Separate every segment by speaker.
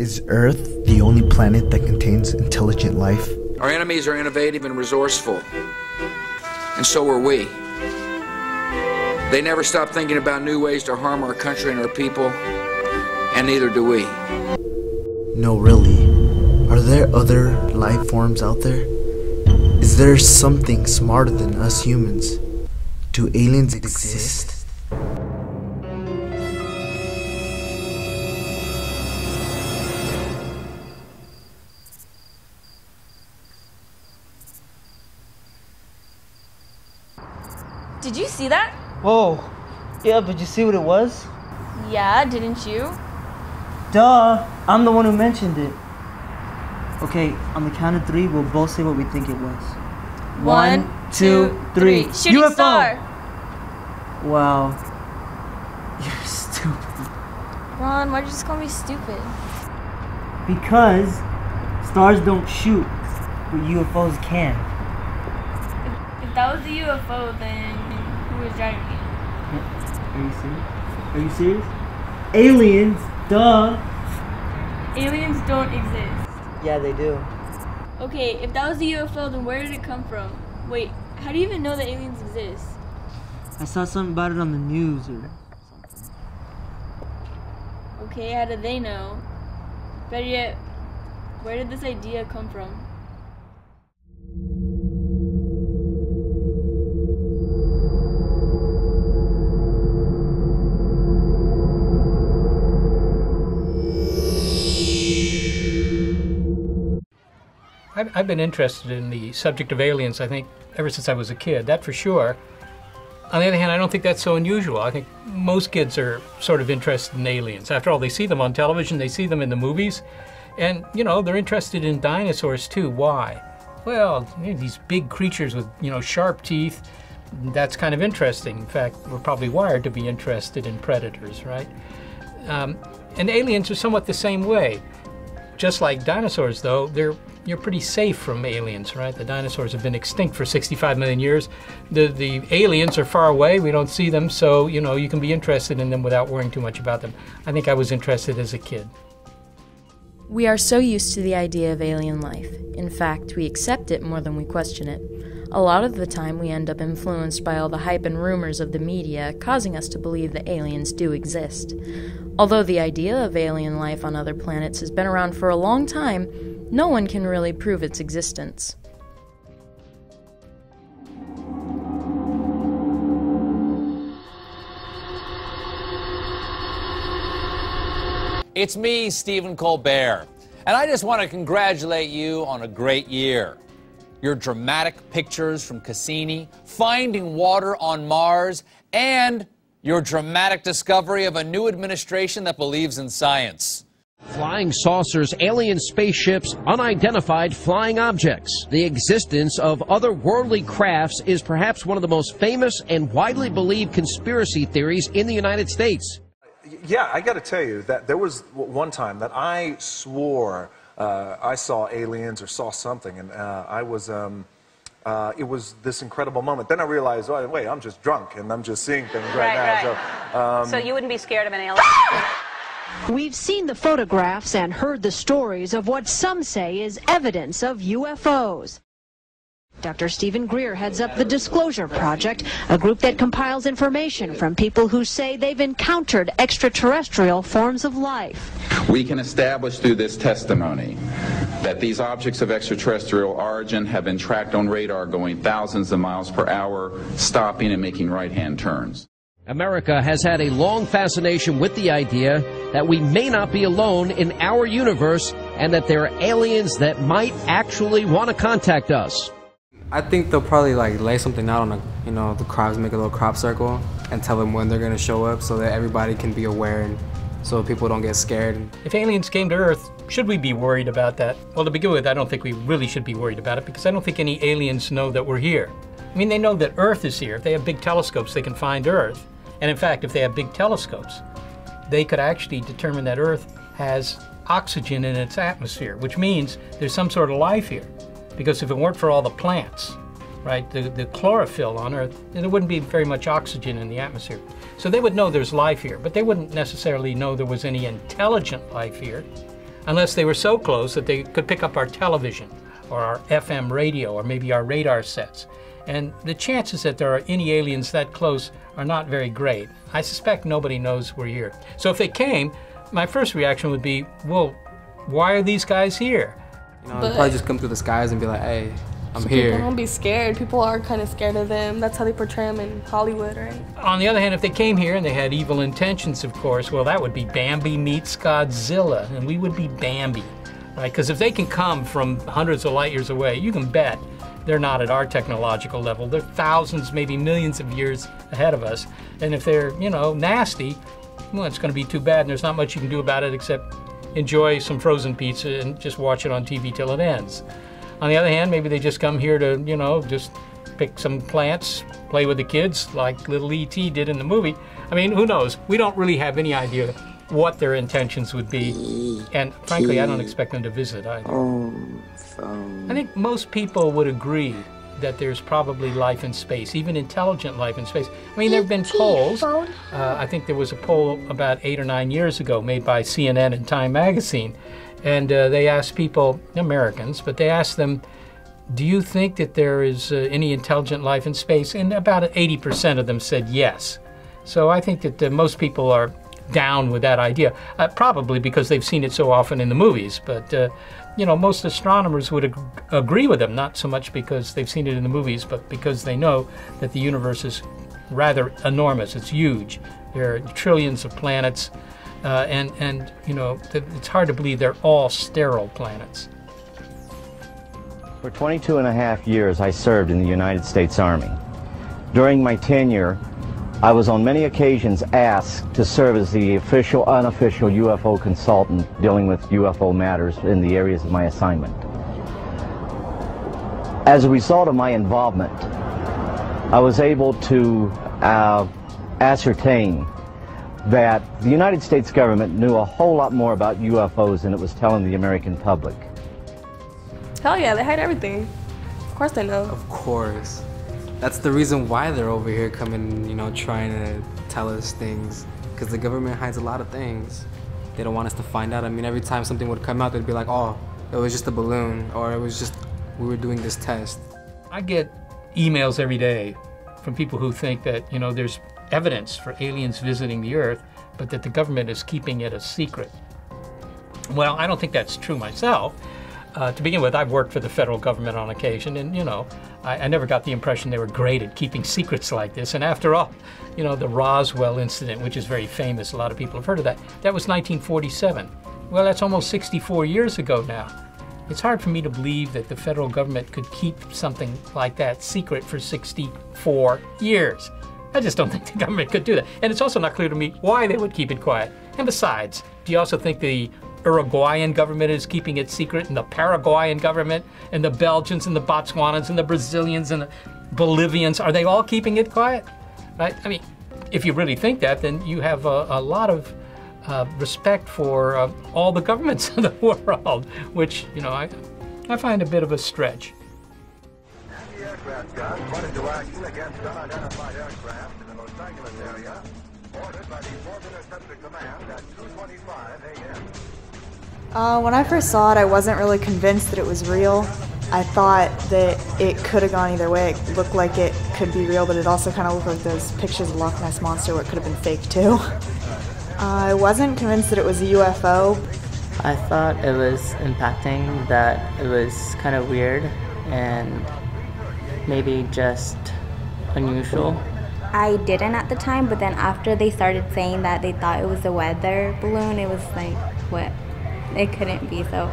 Speaker 1: Is Earth the only planet that contains intelligent life?
Speaker 2: Our enemies are innovative and resourceful, and so are we. They never stop thinking about new ways to harm our country and our people, and neither do we.
Speaker 1: No, really. Are there other life forms out there? Is there something smarter than us humans? Do aliens exist?
Speaker 3: Did you see that?
Speaker 4: Whoa. Yeah, but you see what it was?
Speaker 3: Yeah, didn't you?
Speaker 4: Duh. I'm the one who mentioned it. Okay, on the count of 3, we'll both say what we think it was.
Speaker 3: 1, 2, 3. Shooting
Speaker 4: UFO!
Speaker 3: star!
Speaker 4: Wow. You're stupid.
Speaker 3: Ron, why'd you just call me stupid?
Speaker 4: Because stars don't shoot, but UFOs can.
Speaker 3: If that was a UFO, then who was driving it?
Speaker 4: Are you serious? Aliens, duh.
Speaker 3: Aliens don't exist.
Speaker 4: Yeah, they do.
Speaker 3: Okay, if that was a UFO, then where did it come from? Wait, how do you even know that aliens exist?
Speaker 4: I saw something about it on the news or something.
Speaker 3: Okay, how did they know? Better yet, where did this idea come from?
Speaker 5: I've been interested in the subject of aliens, I think, ever since I was a kid, that for sure. On the other hand, I don't think that's so unusual. I think most kids are sort of interested in aliens. After all, they see them on television, they see them in the movies, and, you know, they're interested in dinosaurs too. Why? Well, you know, these big creatures with, you know, sharp teeth, that's kind of interesting. In fact, we're probably wired to be interested in predators, right? And aliens are somewhat the same way. Just like dinosaurs, though, you're pretty safe from aliens, right? The dinosaurs have been extinct for 65 million years. The aliens are far away, we don't see them, so, you know, you can be interested in them without worrying too much about them. I think I was interested as a kid.
Speaker 6: We are so used to the idea of alien life. In fact, we accept it more than we question it. A lot of the time, we end up influenced by all the hype and rumors of the media, causing us to believe that aliens do exist. Although the idea of alien life on other planets has been around for a long time, no one can really prove its existence.
Speaker 7: It's me, Stephen Colbert, and I just want to congratulate you on a great year. Your dramatic pictures from Cassini, finding water on Mars, and your dramatic discovery of a new administration that believes in science.
Speaker 8: Flying saucers, alien spaceships, unidentified flying objects. The existence of otherworldly crafts is perhaps one of the most famous and widely believed conspiracy theories in the United States.
Speaker 9: Yeah, I got to tell you that there was one time that I swore I saw aliens or saw something, and it was this incredible moment. Then I realized, oh, wait, I'm just drunk, and I'm just seeing things right now.
Speaker 10: Right. So you wouldn't be scared of an alien?
Speaker 11: We've seen the photographs and heard the stories of what some say is evidence of UFOs. Dr. Stephen Greer heads up the Disclosure Project, a group that compiles information from people who say they've encountered extraterrestrial forms of life.
Speaker 12: We can establish through this testimony that these objects of extraterrestrial origin have been tracked on radar going thousands of miles per hour, stopping and making right-hand turns.
Speaker 8: America has had a long fascination with the idea that we may not be alone in our universe and that there are aliens that might actually want to contact us.
Speaker 13: I think they'll probably lay something out on the crops, make a little crop circle and tell them when they're going to show up so that everybody can be aware and so people don't get scared.
Speaker 5: If aliens came to Earth, should we be worried about that? Well, to begin with, I don't think we really should be worried about it because I don't think any aliens know that we're here. I mean, they know that Earth is here. If they have big telescopes, they can find Earth. And in fact, if they have big telescopes, they could actually determine that Earth has oxygen in its atmosphere, which means there's some sort of life here. Because if it weren't for all the plants, right, the chlorophyll on Earth, there wouldn't be very much oxygen in the atmosphere. So they would know there's life here, but they wouldn't necessarily know there was any intelligent life here. unless they were so close that they could pick up our television or our FM radio or maybe our radar sets. And the chances that there are any aliens that close are not very great. I suspect nobody knows we're here. So if they came, my first reaction would be, well, why are these guys here?
Speaker 13: You know, they'd probably just come through the skies and be like, hey, I'm here.
Speaker 10: People don't be scared. People are kind of scared of them. That's how they portray them in Hollywood, right?
Speaker 5: On the other hand, if they came here and they had evil intentions, of course, well, that would be Bambi meets Godzilla, and we would be Bambi, right? Because if they can come from hundreds of light years away, you can bet they're not at our technological level. They're thousands, maybe millions of years ahead of us. And if they're, you know, nasty, well, it's going to be too bad, and there's not much you can do about it except enjoy some frozen pizza and just watch it on TV till it ends. On the other hand, maybe they just come here to, you know, just pick some plants, play with the kids like little E.T. did in the movie. I mean, who knows? We don't really have any idea what their intentions would be. And frankly, I don't expect them to visit either. I think most people would agree that there's probably life in space, even intelligent life in space. I mean, there have been polls. I think there was a poll about 8 or 9 years ago made by CNN and Time magazine. And they asked people, Americans, but they asked them, do you think that there is any intelligent life in space? And about 80% of them said yes. So I think that most people are down with that idea, probably because they've seen it so often in the movies. But, you know, most astronomers would agree with them, not so much because they've seen it in the movies, but because they know that the universe is rather enormous. It's huge. There are trillions of planets. And you know, it's hard to believe they're all sterile planets.
Speaker 14: For 22 and a half years, I served in the United States Army. During my tenure, I was on many occasions asked to serve as the official, unofficial UFO consultant dealing with UFO matters in the areas of my assignment. As a result of my involvement, I was able to ascertain that the United States government knew a whole lot more about UFOs than it was telling the American public.
Speaker 10: Hell yeah, they hide everything. Of course they know.
Speaker 13: Of course. That's the reason why they're over here coming, you know, trying to tell us things. Because the government hides a lot of things. They don't want us to find out. I mean, every time something would come out, they'd be like, oh, it was just a balloon, or it was just, we were doing this test.
Speaker 5: I get emails every day from people who think that, you know, there's evidence for aliens visiting the Earth, but that the government is keeping it a secret. Well, I don't think that's true myself. To begin with, I've worked for the federal government on occasion, and, you know, I never got the impression they were great at keeping secrets like this. And after all, you know, the Roswell incident, which is very famous, a lot of people have heard of that, that was 1947. Well, that's almost 64 years ago now. It's hard for me to believe that the federal government could keep something like that secret for 64 years. I just don't think the government could do that. And it's also not clear to me why they would keep it quiet. And besides, do you also think the Uruguayan government is keeping it secret, and the Paraguayan government, and the Belgians, and the Botswanans, and the Brazilians, and the Bolivians, are they all keeping it quiet? Right? I mean, if you really think that, then you have a lot of respect for all the governments of the world, which, you know, I find a bit of a stretch.
Speaker 15: Aircraft guns put into action against unidentified aircraft in the Los Angeles area, ordered by the 4th Interceptor Command at 2:25 a.m.
Speaker 16: When I first saw it, I wasn't really convinced that it was real. I thought that it could have gone either way. It looked like it could be real, but it also kind of looked like those pictures of Loch Ness Monster where it could have been fake too. I wasn't convinced that it was a UFO.
Speaker 4: I thought it was impacting, that it was kind of weird and maybe just unusual.
Speaker 17: I didn't at the time, but then after they started saying that they thought it was a weather balloon, it was like, what? It couldn't be, so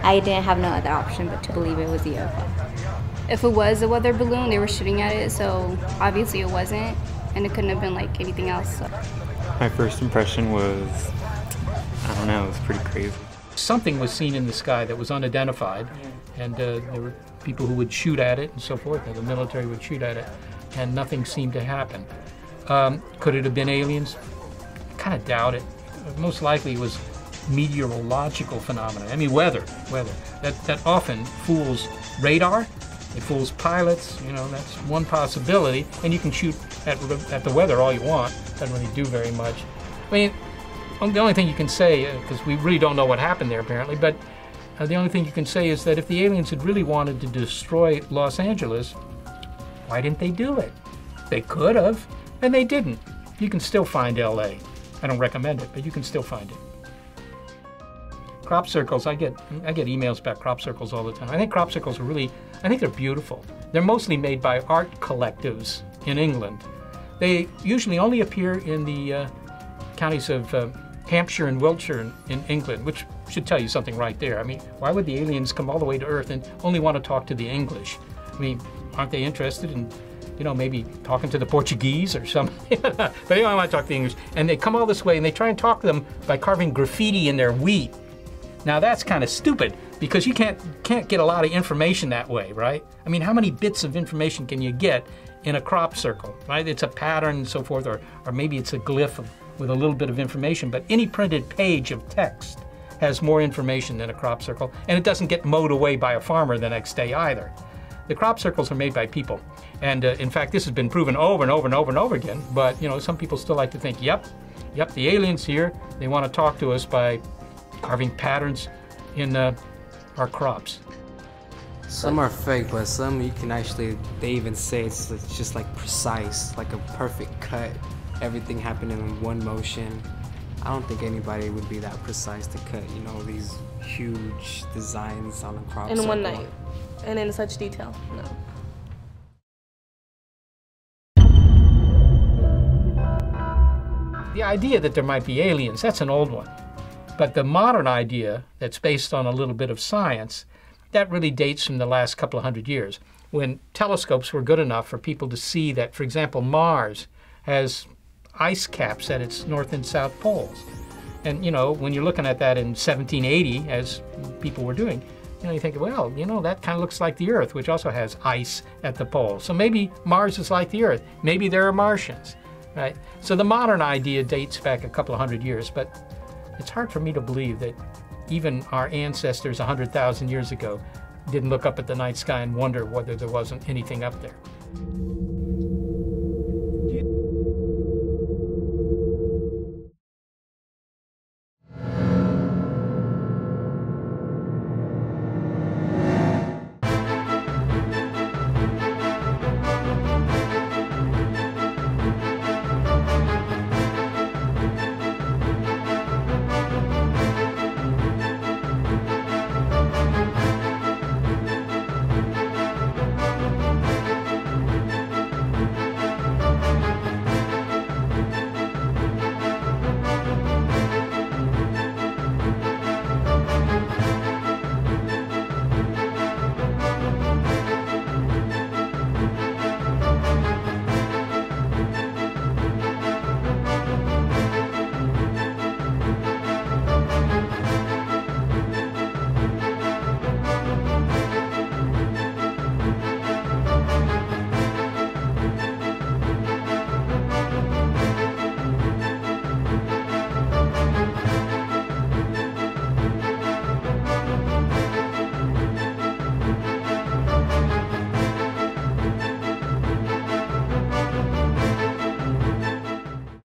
Speaker 17: I didn't have no other option but to believe it was a UFO.
Speaker 18: If it was a weather balloon, they were shooting at it, so obviously it wasn't, and it couldn't have been like anything else. So.
Speaker 19: My first impression was, I don't know, it was pretty crazy.
Speaker 5: Something was seen in the sky that was unidentified, and there were people who would shoot at it and so forth, and the military would shoot at it, and nothing seemed to happen. Could it have been aliens? I kind of doubt it. Most likely it was meteorological phenomena. I mean, weather. That often fools radar. It fools pilots. You know, that's one possibility. And you can shoot at the weather all you want. Doesn't really do very much. I mean, the only thing you can say, because we really don't know what happened there apparently, but the only thing you can say is that if the aliens had really wanted to destroy Los Angeles, why didn't they do it? They could have, and they didn't. You can still find LA. I don't recommend it, but you can still find it. Crop circles, I get emails about crop circles all the time. I think crop circles are really, I think they're beautiful. They're mostly made by art collectives in England. They usually only appear in the counties of Hampshire and Wiltshire in England, which should tell you something right there. I mean, why would the aliens come all the way to Earth and only want to talk to the English? I mean, aren't they interested in, you know, maybe talking to the Portuguese or something? But they don't want to talk to the English. And they come all this way and they try and talk to them by carving graffiti in their wheat. Now that's kind of stupid because you can't get a lot of information that way, right? I mean, how many bits of information can you get in a crop circle, right? It's a pattern and so forth, or maybe it's a glyph with a little bit of information, but any printed page of text has more information than a crop circle, and it doesn't get mowed away by a farmer the next day either. The crop circles are made by people, and in fact, this has been proven over and over and over and over again, but you know, some people still like to think, yep, the aliens here, they want to talk to us by carving patterns in our crops.
Speaker 13: Some are fake, but some you can actually, they even say it's just like precise, like a perfect cut. Everything happening in one motion. I don't think anybody would be that precise to cut, you know, these huge designs on a crop circle.
Speaker 10: In one night, and in such detail, no.
Speaker 5: The idea that there might be aliens, that's an old one. But the modern idea that's based on a little bit of science, that really dates from the last couple of hundred years, when telescopes were good enough for people to see that, for example, Mars has ice caps at its north and south poles. And, you know, when you're looking at that in 1780, as people were doing, you know, you think, well, you know, that kind of looks like the Earth, which also has ice at the poles. So maybe Mars is like the Earth. Maybe there are Martians, right? So the modern idea dates back a couple of hundred years, but it's hard for me to believe that even our ancestors 100,000 years ago didn't look up at the night sky and wonder whether there wasn't anything up there.